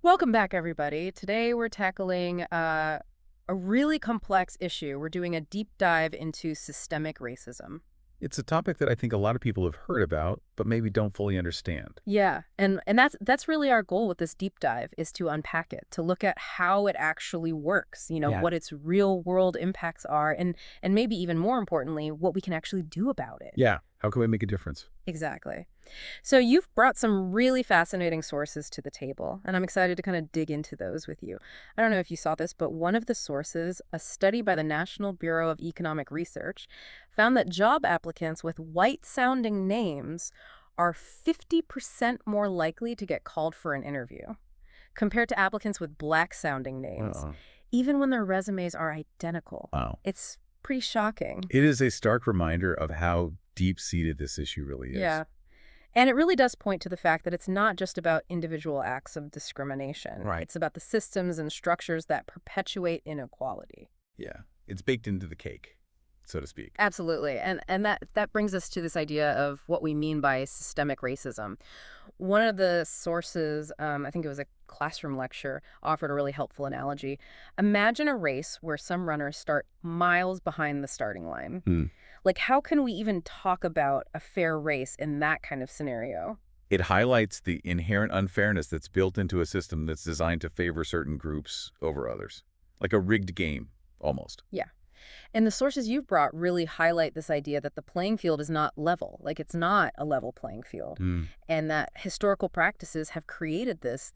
Welcome back, everybody. Today we're tackling a really complex issue. We're doing a deep dive into systemic racism. It's a topic that I think a lot of people have heard about, but maybe don't fully understand. Yeah, and that's really our goal with this deep dive is to unpack it, to look at how it actually works, Yeah. what its real world impacts are, and maybe even more importantly, what we can actually do about it. Yeah. How can we make a difference? Exactly. So you've brought some really fascinating sources to the table, and I'm excited to kind of dig into those with you. I don't know if you saw this, but one of the sources, a study by the National Bureau of Economic Research, found that job applicants with white-sounding names are 50% more likely to get called for an interview compared to applicants with black-sounding names, Uh-oh. even when their resumes are identical. Wow. It's pretty shocking. It is a stark reminder of how deep-seated this issue really is. Yeah. And it really does point to the fact that it's not just about individual acts of discrimination. Right. It's about the systems and structures that perpetuate inequality. Yeah. It's baked into the cake, so to speak. Absolutely. And that brings us to this idea of what we mean by systemic racism. One of the sources, I think it was a classroom lecture, offered a really helpful analogy. Imagine a race where some runners start miles behind the starting line. Hmm. Like, how can we even talk about a fair race in that kind of scenario? It highlights the inherent unfairness that's built into a system that's designed to favor certain groups over others. Like a rigged game, almost. Yeah. And the sources you've brought really highlight this idea that the playing field is not level, like it's not a level playing field, Hmm. and that historical practices have created this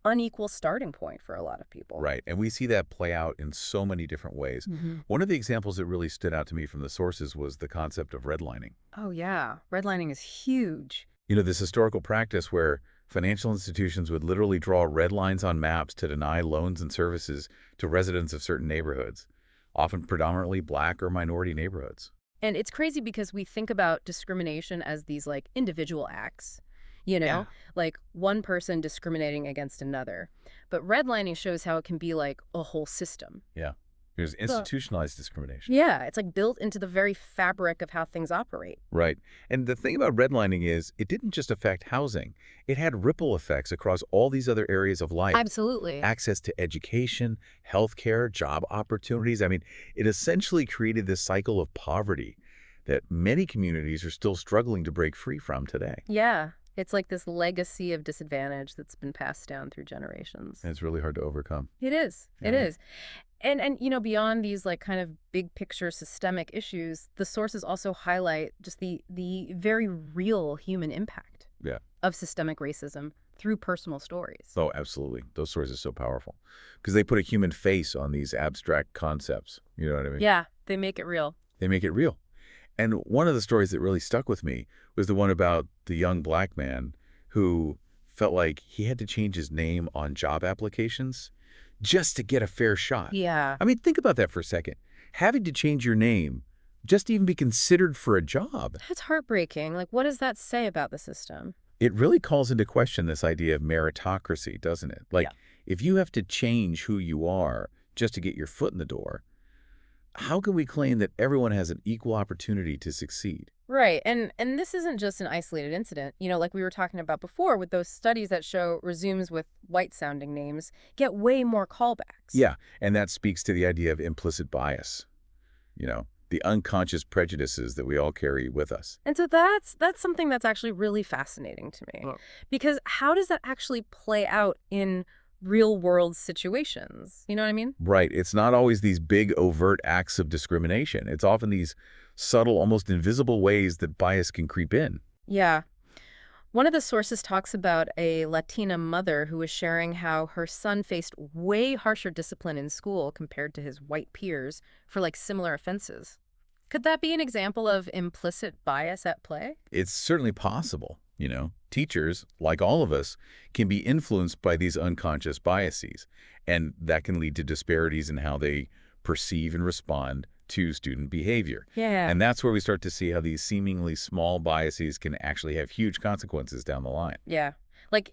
unequal starting point for a lot of people. Right. And we see that play out in so many different ways. Hmm. One of the examples that really stood out to me from the sources was the concept of redlining. Oh yeah, redlining is huge. This historical practice where financial institutions would literally draw red lines on maps to deny loans and services to residents of certain neighborhoods, often predominantly black or minority neighborhoods. And it's crazy because we think about discrimination as these like individual acts, you Yeah. know, like one person discriminating against another. But redlining shows how it can be like a whole system. Yeah. There's institutionalized discrimination. Yeah, it's like built into the very fabric of how things operate. Right. And the thing about redlining is it didn't just affect housing. It had ripple effects across all these other areas of life. Absolutely. Access to education, healthcare, job opportunities. I mean, it essentially created this cycle of poverty that many communities are still struggling to break free from today. Yeah, it's like this legacy of disadvantage that's been passed down through generations. And it's really hard to overcome. It is. It Yeah. is. And beyond these like kind of big picture systemic issues, the sources also highlight just the very real human impact Yeah. of systemic racism through personal stories. Oh, absolutely. Those stories are so powerful because they put a human face on these abstract concepts. You know what I mean? Yeah, they make it real. They make it real. And one of the stories that really stuck with me was the one about the young black man who felt like he had to change his name on job applications just to get a fair shot. Yeah. I mean, think about that for a second. Having to change your name just to even be considered for a job, That's heartbreaking. Like, what does that say about the system? it really calls into question this idea of meritocracy, doesn't it? Like, Yeah. if you have to change who you are just to get your foot in the door, how can we claim that everyone has an equal opportunity to succeed? Right. And this isn't just an isolated incident. Like we were talking about before with those studies that show resumes with white sounding names get way more callbacks. Yeah, and that speaks to the idea of implicit bias, the unconscious prejudices that we all carry with us. And so that's something that's actually really fascinating to me. Well, Because how does that actually play out in real world situations? You know what I mean? right, it's not always these big overt acts of discrimination. It's often these subtle, almost invisible ways that bias can creep in. Yeah. One of the sources talks about a Latina mother who was sharing how her son faced way harsher discipline in school compared to his white peers for like similar offenses. Could that be an example of implicit bias at play? It's certainly possible. Teachers, like all of us, can be influenced by these unconscious biases, and that can lead to disparities in how they perceive and respond to student behavior. Yeah. And that's where we start to see how these seemingly small biases can actually have huge consequences down the line. Yeah. Like,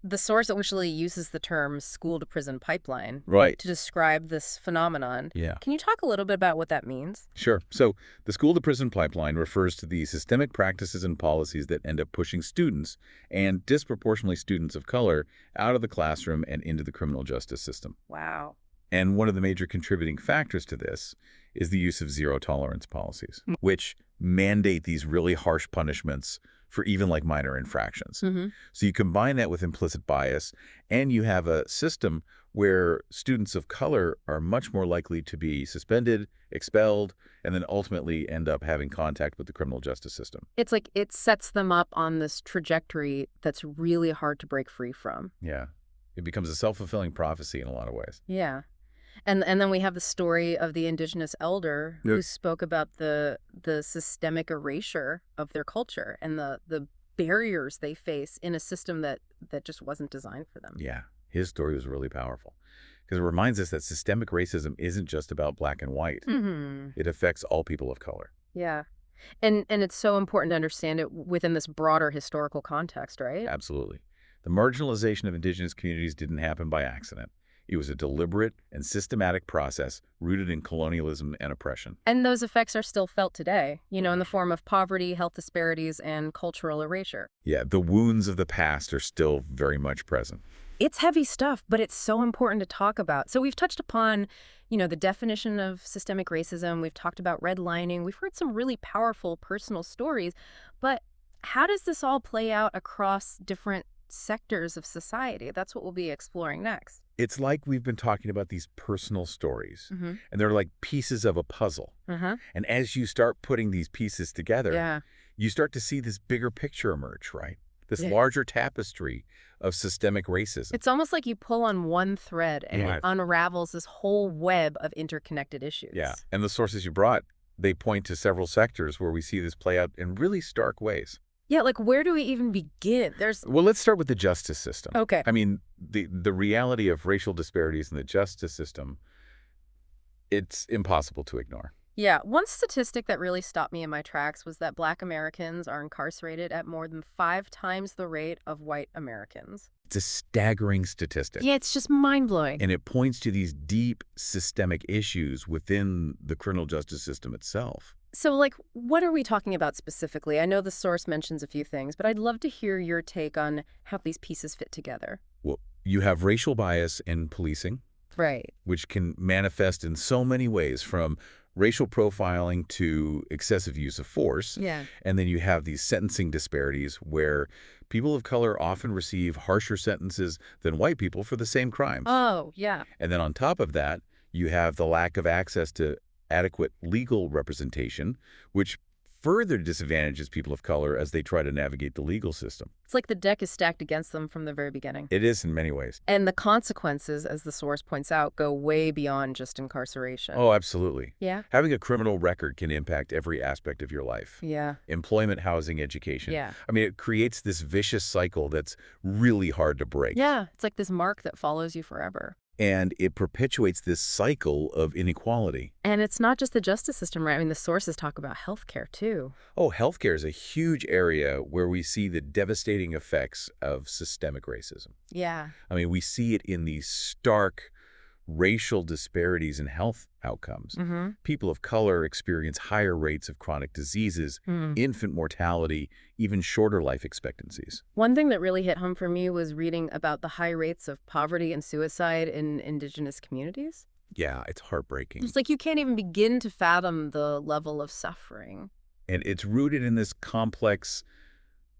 The source actually uses the term school-to-prison pipeline Right. to describe this phenomenon. Yeah. Can you talk a little bit about what that means? Sure. So the school-to-prison pipeline refers to the systemic practices and policies that end up pushing students, and disproportionately students of color, out of the classroom and into the criminal justice system. Wow. And one of the major contributing factors to this is the use of zero-tolerance policies, which mandate these really harsh punishments for even like minor infractions. Mm-hmm. So you combine that with implicit bias, and you have a system where students of color are much more likely to be suspended, expelled, and then ultimately end up having contact with the criminal justice system. It's like it sets them up on this trajectory that's really hard to break free from. Yeah. It becomes a self-fulfilling prophecy in a lot of ways. Yeah. And then we have the story of the indigenous elder Yep. who spoke about the systemic erasure of their culture and the barriers they face in a system that just wasn't designed for them. Yeah. His story was really powerful because it reminds us that systemic racism isn't just about black and white. Mm-hmm. It affects all people of color. Yeah. And it's so important to understand it within this broader historical context, right? Absolutely. The marginalization of indigenous communities didn't happen by accident. It was a deliberate and systematic process rooted in colonialism and oppression. And those effects are still felt today, in the form of poverty, health disparities, and cultural erasure. Yeah, the wounds of the past are still very much present. It's heavy stuff, but it's so important to talk about. So we've touched upon, the definition of systemic racism. We've talked about redlining. We've heard some really powerful personal stories. But how does this all play out across different sectors of society? That's what we'll be exploring next. It's like we've been talking about these personal stories, Mm-hmm. and they're like pieces of a puzzle. Uh-huh. And as you start putting these pieces together, Yeah. you start to see this bigger picture emerge, right? This Yeah. larger tapestry of systemic racism. It's almost like you pull on one thread and Yeah. it unravels this whole web of interconnected issues. Yeah, and the sources you brought, they point to several sectors where we see this play out in really stark ways. Yeah, like where do we even begin? Well, let's start with the justice system. Okay. I mean, the reality of racial disparities in the justice system, it's impossible to ignore. Yeah, one statistic that really stopped me in my tracks was that Black Americans are incarcerated at more than 5 times the rate of white Americans. It's a staggering statistic. Yeah, it's just mind-blowing. And it points to these deep systemic issues within the criminal justice system itself. So, what are we talking about specifically? I know the source mentions a few things, but I'd love to hear your take on how these pieces fit together. Well, you have racial bias in policing, Right. which can manifest in so many ways, from racial profiling to excessive use of force. Yeah. And then you have these sentencing disparities where people of color often receive harsher sentences than white people for the same crimes. Oh, yeah. And then on top of that, you have the lack of access to adequate legal representation, which further disadvantages people of color as they try to navigate the legal system. It's like the deck is stacked against them from the very beginning. It is in many ways. And the consequences, as the source points out, go way beyond just incarceration. Oh, absolutely. Yeah? Having a criminal record can impact every aspect of your life. Yeah. Employment, housing, education. Yeah. I mean, it creates this vicious cycle that's really hard to break. Yeah. It's like this mark that follows you forever. And it perpetuates this cycle of inequality. And it's not just the justice system, right? I mean, the sources talk about healthcare, too. Oh, healthcare is a huge area where we see the devastating effects of systemic racism. Yeah. I mean, we see it in these stark racial disparities in health outcomes. Mm-hmm. People of color experience higher rates of chronic diseases, infant mortality, even shorter life expectancies. One thing that really hit home for me was reading about the high rates of poverty and suicide in indigenous communities. Yeah, it's heartbreaking. It's like you can't even begin to fathom the level of suffering. And it's rooted in this complex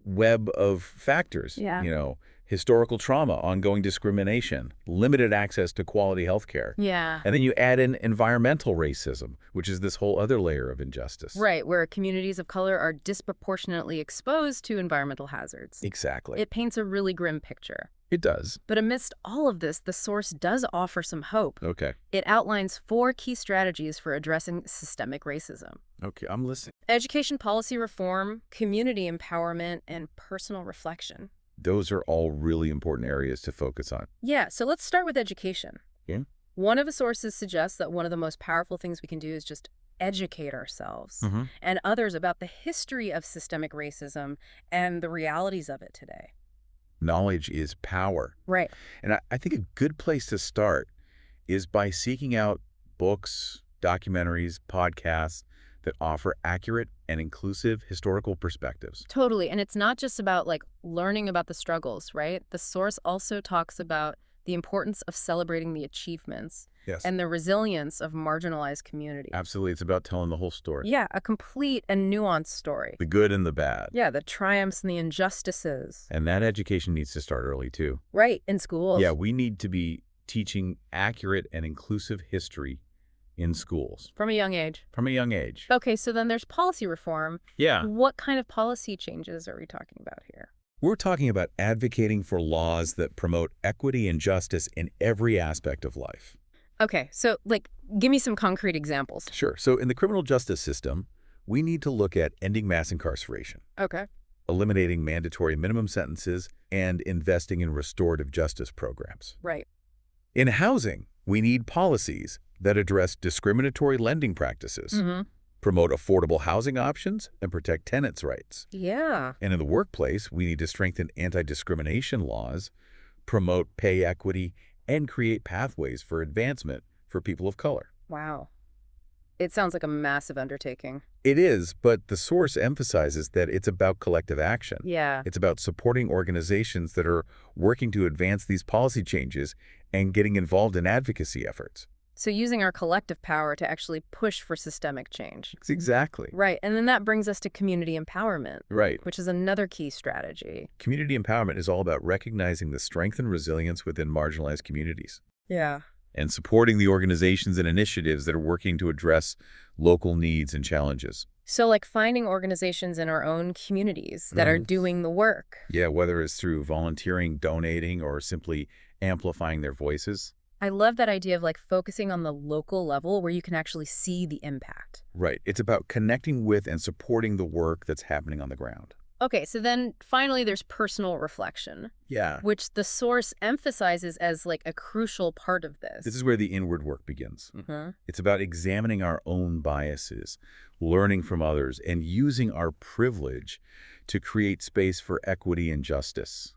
web of factors. Yeah. Historical trauma, ongoing discrimination, limited access to quality health care. Yeah. And then you add in environmental racism, which is this whole other layer of injustice. Right, where communities of color are disproportionately exposed to environmental hazards. Exactly. It paints a really grim picture. It does. But amidst all of this, the source does offer some hope. Okay. It outlines 4 key strategies for addressing systemic racism: Okay, I'm listening. education policy reform, community empowerment, and personal reflection. Those are all really important areas to focus on. Yeah, so let's start with education. Yeah. One of the sources suggests that one of the most powerful things we can do is just educate ourselves and others about the history of systemic racism and the realities of it today. Knowledge is power. Right. And I think a good place to start is by seeking out books, documentaries, podcasts that offer accurate and inclusive historical perspectives. Totally. And it's not just about like learning about the struggles, right? The source also talks about the importance of celebrating the achievements Yes. and the resilience of marginalized communities. Absolutely. It's about telling the whole story. Yeah, a complete and nuanced story. The good and the bad. Yeah, the triumphs and the injustices. And that education needs to start early, too. Right, in schools. Yeah, we need to be teaching accurate and inclusive history in schools From a young age. from a young age. Okay, so then there's policy reform. Yeah. What kind of policy changes are we talking about here? We're talking about advocating for laws that promote equity and justice in every aspect of life. Okay, so like, give me some concrete examples. Sure. So in the criminal justice system, we need to look at ending mass incarceration, Okay. eliminating mandatory minimum sentences, and investing in restorative justice programs. Right. In housing, we need policies that address discriminatory lending practices, Mm-hmm. promote affordable housing options, and protect tenants' rights. Yeah. And in the workplace, we need to strengthen anti-discrimination laws, promote pay equity, and create pathways for advancement for people of color. Wow. It sounds like a massive undertaking. It is, but the source emphasizes that it's about collective action. Yeah. It's about supporting organizations that are working to advance these policy changes and getting involved in advocacy efforts. So using our collective power to actually push for systemic change. Exactly. Right, and then that brings us to community empowerment, Right. which is another key strategy. Community empowerment is all about recognizing the strength and resilience within marginalized communities Yeah. and supporting the organizations and initiatives that are working to address local needs and challenges. So like finding organizations in our own communities that are doing the work. Yeah, whether it's through volunteering, donating, or simply amplifying their voices. I love that idea of like focusing on the local level where you can actually see the impact. Right. It's about connecting with and supporting the work that's happening on the ground. Okay, so then finally there's personal reflection, Yeah. which the source emphasizes as like a crucial part of this. This is where the inward work begins. Mhm. It's about examining our own biases, learning from others, and using our privilege to create space for equity and justice.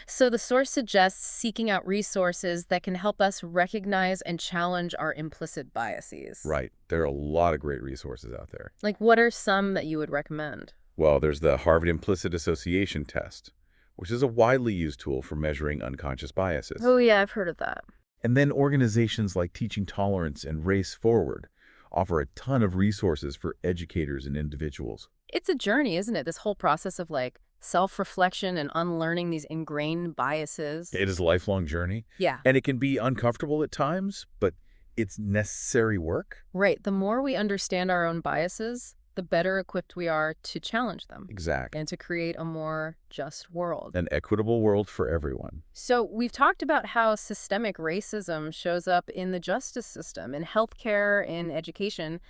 So the source suggests seeking out resources that can help us recognize and challenge our implicit biases. Right. There are a lot of great resources out there. Like what are some that you would recommend? Well, there's the Harvard Implicit Association Test, which is a widely used tool for measuring unconscious biases. Oh yeah, I've heard of that. And then organizations like Teaching Tolerance and Race Forward offer a ton of resources for educators and individuals. It's a journey, isn't it? This whole process of like self-reflection and unlearning these ingrained biases. It is a lifelong journey, Yeah, and it can be uncomfortable at times, but it's necessary work. right. The more we understand our own biases, the better equipped we are to challenge them Exact. and to create a more just world. An equitable world for everyone. So we've talked about how systemic racism shows up in the justice system, in healthcare, in education,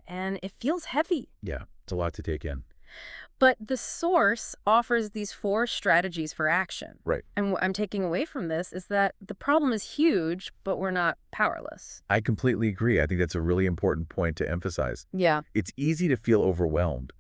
and it feels heavy. Yeah, it's a lot to take in. But the source offers these 4 strategies for action. Right. And what I'm taking away from this is that the problem is huge, but we're not powerless. I completely agree. I think that's a really important point to emphasize. Yeah. It's easy to feel overwhelmed,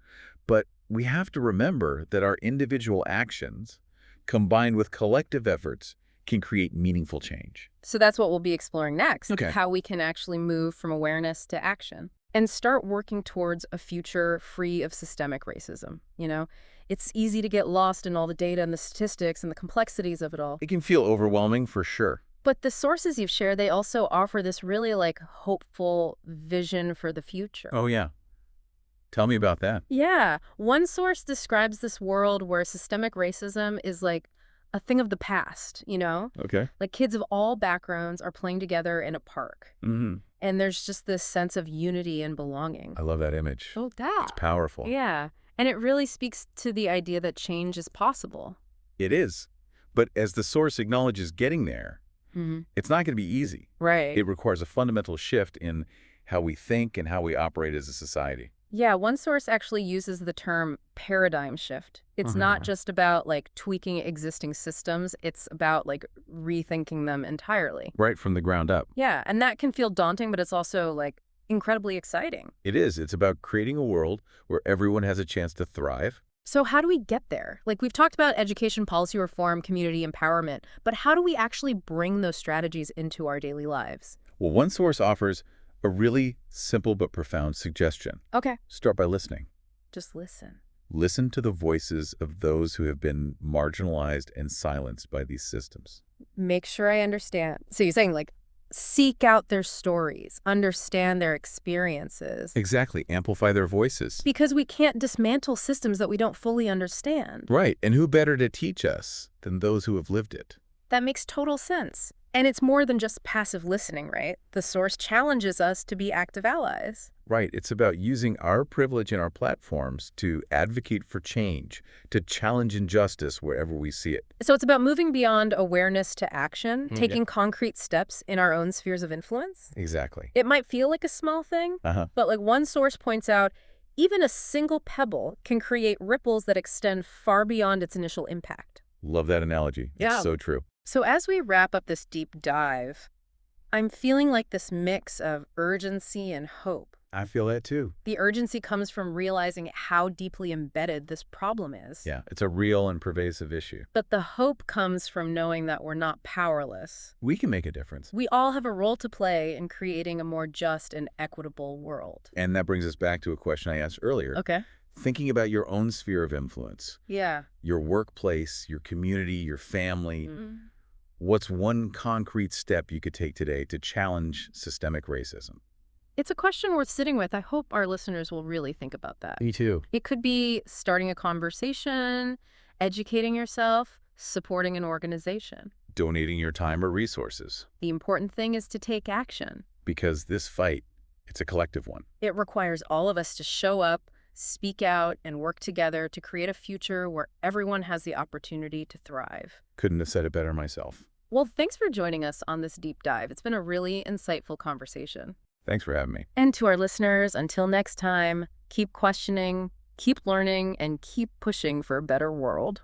but we have to remember that our individual actions, combined with collective efforts, can create meaningful change. So that's what we'll be exploring next. Okay. How we can actually move from awareness to action and start working towards a future free of systemic racism. You know, it's easy to get lost in all the data and the statistics and the complexities of it all. It can feel overwhelming for sure. But the sources you've shared, they also offer this really like hopeful vision for the future. Oh, yeah. Tell me about that. Yeah. One source describes this world where systemic racism is like a thing of the past, you know? Okay. Like kids of all backgrounds are playing together in a park. Mm-hmm. And there's just this sense of unity and belonging. I love that image. Oh, that. It's powerful. Yeah. And it really speaks to the idea that change is possible. It is. But as the source acknowledges getting there, Mm-hmm. it's not going to be easy. Right. It requires a fundamental shift in how we think and how we operate as a society. Yeah, one source actually uses the term paradigm shift. It's not just about like tweaking existing systems, it's about like rethinking them entirely. Right from the ground up. Yeah, and that can feel daunting, but it's also like incredibly exciting. It is. It's about creating a world where everyone has a chance to thrive, So how do we get there? Like, we've talked about education policy reform, community empowerment, but how do we actually bring those strategies into our daily lives? Well, one source offers a really simple but profound suggestion. Okay. Start by listening. Just listen. Listen to the voices of those who have been marginalized and silenced by these systems. Make sure I understand. So you're saying, like, seek out their stories, understand their experiences. Exactly. Amplify their voices. Because we can't dismantle systems that we don't fully understand. Right. And who better to teach us than those who have lived it? That makes total sense. And it's more than just passive listening, right? The source challenges us to be active allies. Right. It's about using our privilege and our platforms to advocate for change, to challenge injustice wherever we see it. So it's about moving beyond awareness to action, Yeah. taking concrete steps in our own spheres of influence. Exactly. It might feel like a small thing, Uh-huh. but like one source points out, even a single pebble can create ripples that extend far beyond its initial impact. Love that analogy. Yeah. It's so true. So as we wrap up this deep dive, I'm feeling like this mix of urgency and hope. I feel that too. The urgency comes from realizing how deeply embedded this problem is. Yeah. It's a real and pervasive issue. But the hope comes from knowing that we're not powerless. We can make a difference. We all have a role to play in creating a more just and equitable world. And that brings us back to a question I asked earlier. Okay. Thinking about your own sphere of influence, Yeah. your workplace, your community, your family. Mm. What's one concrete step you could take today to challenge systemic racism? It's a question worth sitting with. I hope our listeners will really think about that. Me too. It could be starting a conversation, educating yourself, supporting an organization. Donating your time or resources. The important thing is to take action. Because this fight, it's a collective one. It requires all of us to show up, speak out, and work together to create a future where everyone has the opportunity to thrive. Couldn't have said it better myself. Well, thanks for joining us on this deep dive. It's been a really insightful conversation. Thanks for having me. And to our listeners, until next time, keep questioning, keep learning, and keep pushing for a better world.